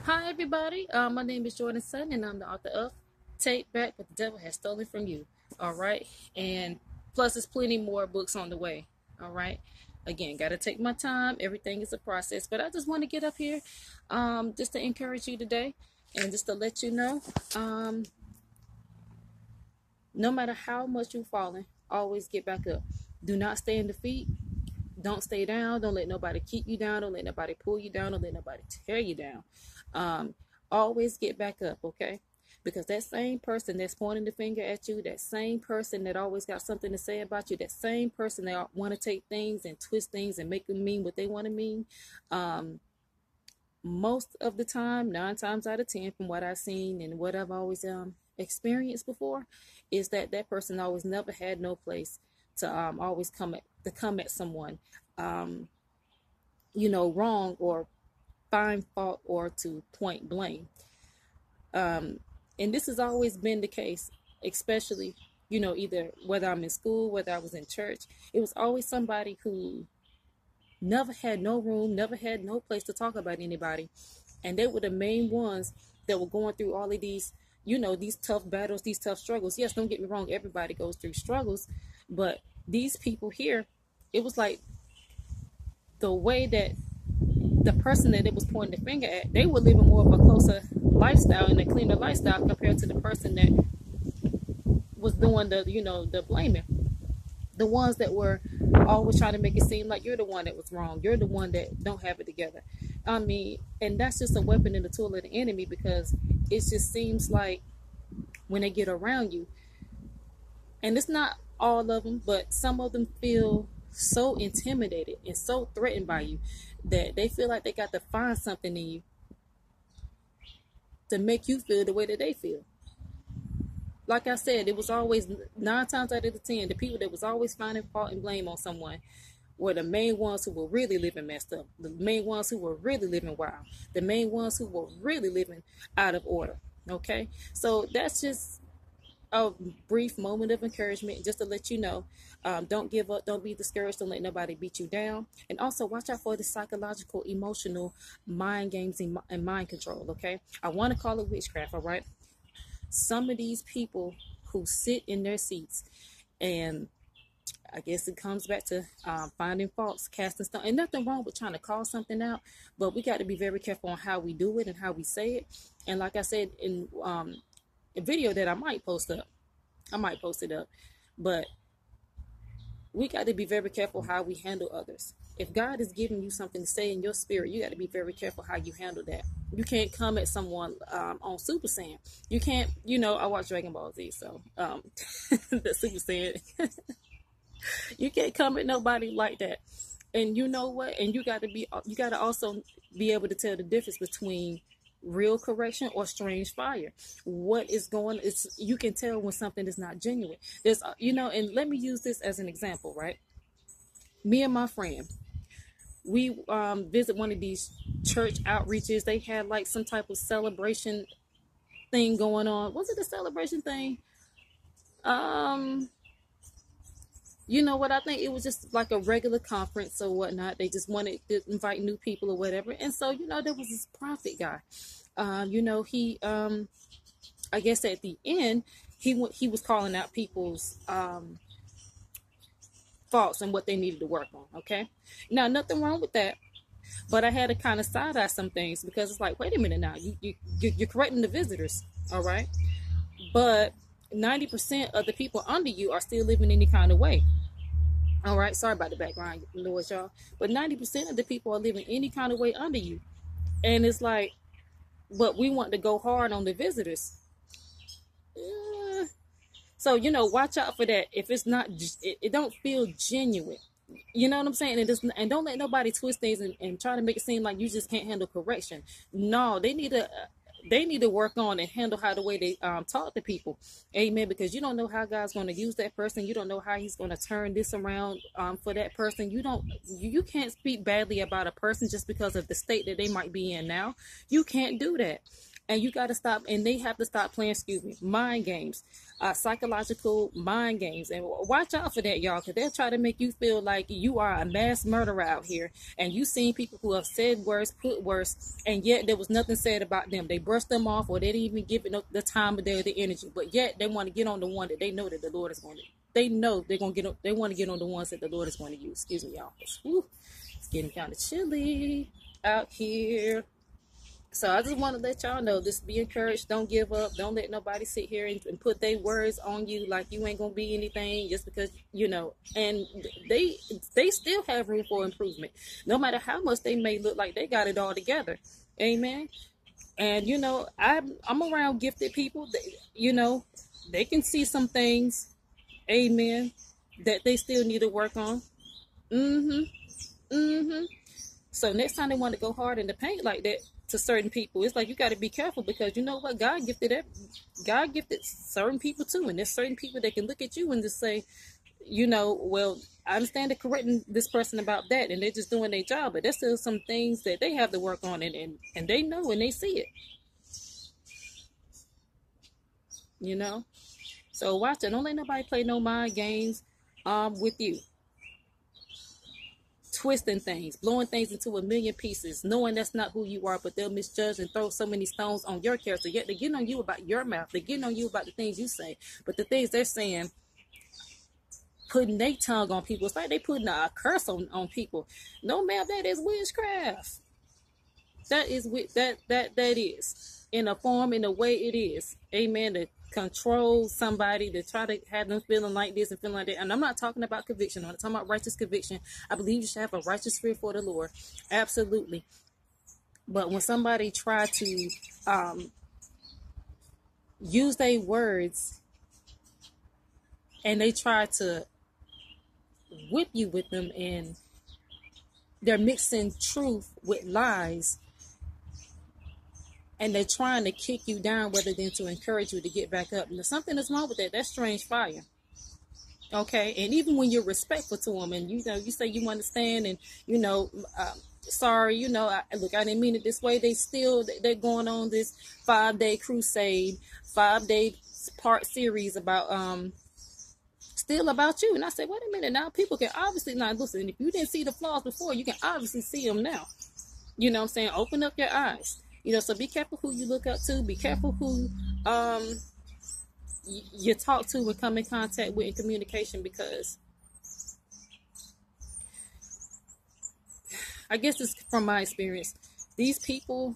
Hi, everybody. My name is Jordan Sutton, and I'm the author of Take Back What the Devil Has Stolen from You. All right. And plus, there's plenty more books on the way. All right. Again, got to take my time. Everything is a process. But I just want to get up here just to encourage you today and just to let you know no matter how much you've fallen, always get back up. Do not stay in defeat. Don't stay down. Don't let nobody keep you down. Don't let nobody pull you down. Don't let nobody tear you down. Um, Always get back up, okay? Because that same person that's pointing the finger at you, that same person that always got something to say about you, that same person that want to take things and twist things and make them mean what they want to mean, um, most of the time, 9 times out of 10, from what I've seen and what I've always experienced before, is that that person always never had no place to always come at someone, um, wrong or find fault or to point blame. Um, and this has always been the case, especially, either whether I'm in school, whether I was in church, it was always somebody who never had no room, never had no place to talk about anybody. And they were the main ones that were going through all of these, these tough battles, these tough struggles. Yes, don't get me wrong, everybody goes through struggles, but these people here, it was like the way that the person that it was pointing the finger at, they were living more of a closer lifestyle and a cleaner lifestyle compared to the person that was doing the blaming. The ones that were always trying to make it seem like you're the one that was wrong. You're the one that don't have it together. I mean, and that's just a weapon and a tool of the enemy, because it just seems like when they get around you, and it's not all of them, but some of them feel so intimidated and so threatened by you that they feel like they got to find something in you to make you feel the way that they feel. Like I said, it was always 9 times out of the 10, the people that was always finding fault and blame on someone were the main ones who were really living messed up, the main ones who were really living wild, the main ones who were really living out of order. Okay, so that's just a brief moment of encouragement just to let you know, don't give up, don't be discouraged, don't let nobody beat you down, and also watch out for the psychological, emotional mind games and mind control. Okay, I want to call it witchcraft. All right, some of these people who sit in their seats, and I guess it comes back to finding faults, casting stuff, and nothing wrong with trying to call something out, but we got to be very careful on how we do it and how we say it. And like I said in a video that I might post it up, but we got to be very careful how we handle others. If God is giving you something to say in your spirit, you got to be very careful how you handle that. You can't come at someone on Super Saiyan. You can't, I watch Dragon Ball Z, so the Super Saiyan. You can't come at nobody like that. And you know what? And you got to also be able to tell the difference between real correction or strange fire. What is going, it's, you can tell when something is not genuine. There's, and let me use this as an example, right? Me and my friend, we visit one of these church outreaches. They had like some type of celebration thing going on. Was it a celebration thing? You know what? I think it was just like a regular conference or whatnot. They just wanted to invite new people or whatever. And so, there was this prophet guy. He, I guess at the end, he was calling out people's faults and what they needed to work on. Okay. Now, nothing wrong with that. But I had to kind of side eye some things, because it's like, wait a minute now, you're correcting the visitors. All right. But 90% of the people under you are still living any kind of way. All right, sorry about the background noise, y'all. But 90% of the people are living any kind of way under you. And it's like, but we want to go hard on the visitors. So, watch out for that. If it's not, it don't feel genuine. You know what I'm saying? And don't let nobody twist things and try to make it seem like you just can't handle correction. No, they need to work on and handle how the way they talk to people. Amen. Because you don't know how God's going to use that person. You don't know how he's going to turn this around for that person. You can't speak badly about a person just because of the state that they might be in now. You can't do that. And you got to stop, and they have to stop playing, excuse me, mind games, psychological mind games. And watch out for that, y'all, because they'll try to make you feel like you are a mass murderer out here. And you've seen people who have said worse, put worse, and yet there was nothing said about them. They brushed them off, or they didn't even give it the time of day or the energy. But yet they want to get on the one that they know that the Lord is going to. They know they're going to get on, they want to get on the ones that the Lord is going to use. Excuse me, y'all. It's getting kind of chilly out here. So I just want to let y'all know, just be encouraged. Don't give up. Don't let nobody sit here and put their words on you like you ain't going to be anything just because, you know, and they still have room for improvement. No matter how much they may look like they got it all together. Amen. And, you know, I'm around gifted people that, you know, they can see some things, amen, that they still need to work on. So next time they want to go hard in the paint like that to certain people, it's like you got to be careful, because you know what, God gifted certain people too, and there's certain people that can look at you and just say, you know, well, I understand they're correcting this person about that, and they're just doing their job, but there's still some things that they have to work on, and they know and they see it, you know. So watch it. Don't let nobody play no mind games with you. Twisting things, blowing things into a million pieces, knowing that's not who you are, but they'll misjudge and throw so many stones on your character. Yet they're getting on you about your mouth. They're getting on you about the things you say. But the things they're saying, putting their tongue on people, it's like they putting a curse on people. No, ma'am, that is witchcraft. That is that is in a form, in a way it is. Amen. To control somebody, to try to have them feeling like this and feeling like that. And I'm not talking about conviction. I'm not talking about righteous conviction. I believe you should have a righteous fear for the Lord. Absolutely. But when somebody try to use their words and they try to whip you with them, and they're mixing truth with lies, and they're trying to kick you down rather than to encourage you to get back up. And if something is wrong with that, that's strange fire. Okay? And even when you're respectful to them, and you know, you say you understand, and you know, sorry, you know, look, I didn't mean it this way. They're going on this 5-day crusade, 5-day part series about still about you. And I said, wait a minute, now people can obviously not listen. If you didn't see the flaws before, you can obviously see them now. You know what I'm saying? Open up your eyes. You know, so be careful who you look up to. Be careful who you talk to and come in contact with in communication, because I guess it's from my experience. These people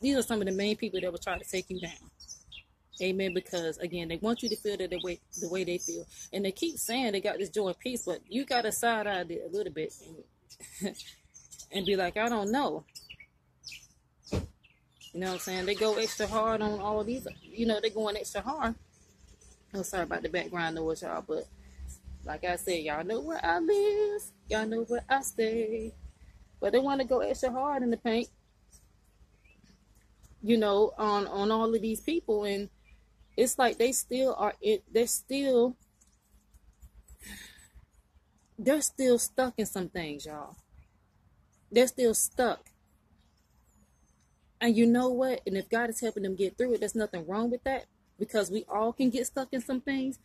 these are some of the main people that will try to take you down. Amen. Because again, they want you to feel that the way they feel, and they keep saying they got this joy and peace, but you got to side eye it a little bit and be like, I don't know. You know what I'm saying? They go extra hard on all these. You know, they're going extra hard. Oh, sorry about the background noise, y'all, but like I said, y'all know where I live. Y'all know where I stay. But they want to go extra hard in the paint, you know, on all of these people, and it's like they're still stuck in some things, y'all. They're still stuck. And you know what? And if God is helping them get through it, there's nothing wrong with that, because we all can get stuck in some things.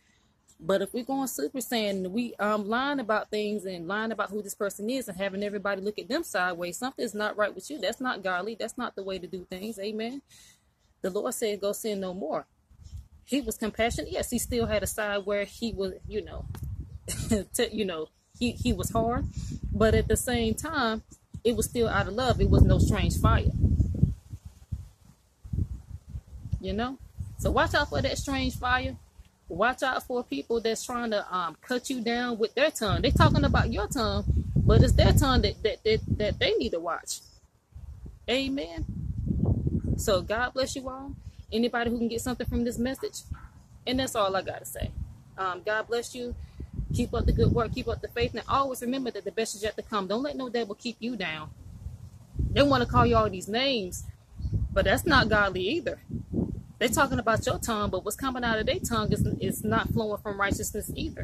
But if we're going super saiyan, we lying about things and lying about who this person is and having everybody look at them sideways, something's not right with you. That's not godly. That's not the way to do things. Amen. The Lord said, go sin no more. He was compassionate. Yes, he still had a side where he was, you know, he was hard. But at the same time, it was still out of love. It was no strange fire. You know? So watch out for that strange fire. Watch out for people that's trying to cut you down with their tongue. They're talking about your tongue, but it's their tongue that they need to watch. Amen. So God bless you all. Anybody who can get something from this message. And that's all I got to say. God bless you. Keep up the good work. Keep up the faith. And always remember that the best is yet to come. Don't let no devil keep you down. They want to call you all these names, but that's not godly either. They're talking about your tongue, but what's coming out of their tongue is not flowing from righteousness either.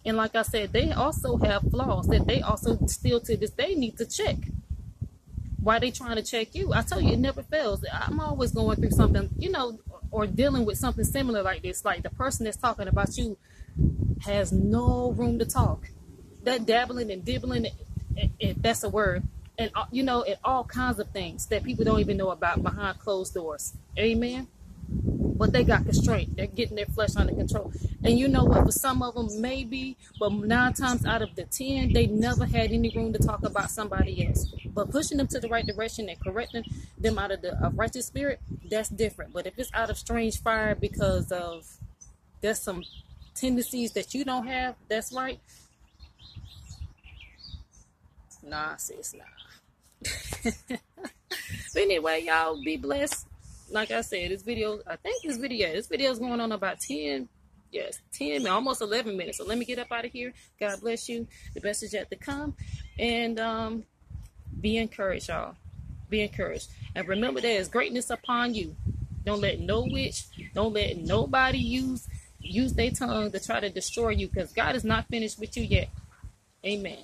And like I said, they also have flaws that they also still to this day need to check. why they trying to check you? I tell you, it never fails. I'm always going through something, you know, or dealing with something similar like this. Like the person that's talking about you has no room to talk. That dabbling and dibbling, if that's a word, and you know, and all kinds of things that people don't even know about behind closed doors. Amen. But they got constraint. They're getting their flesh under control. And you know what? For some of them, maybe, but 9 times out of the 10, they never had any room to talk about somebody else. But pushing them to the right direction and correcting them out of the righteous spirit, that's different. But if it's out of strange fire because of there's some tendencies that you don't have, that's right. Nah, sis, nah. But anyway, y'all be blessed. Like I said, this video is going on about 10, yes, 10, almost 11 minutes. So let me get up out of here. God bless you. The best is yet to come. And be encouraged, y'all. Be encouraged. And remember, there is greatness upon you. Don't let no witch, don't let nobody use their tongue to try to destroy you, because God is not finished with you yet. Amen.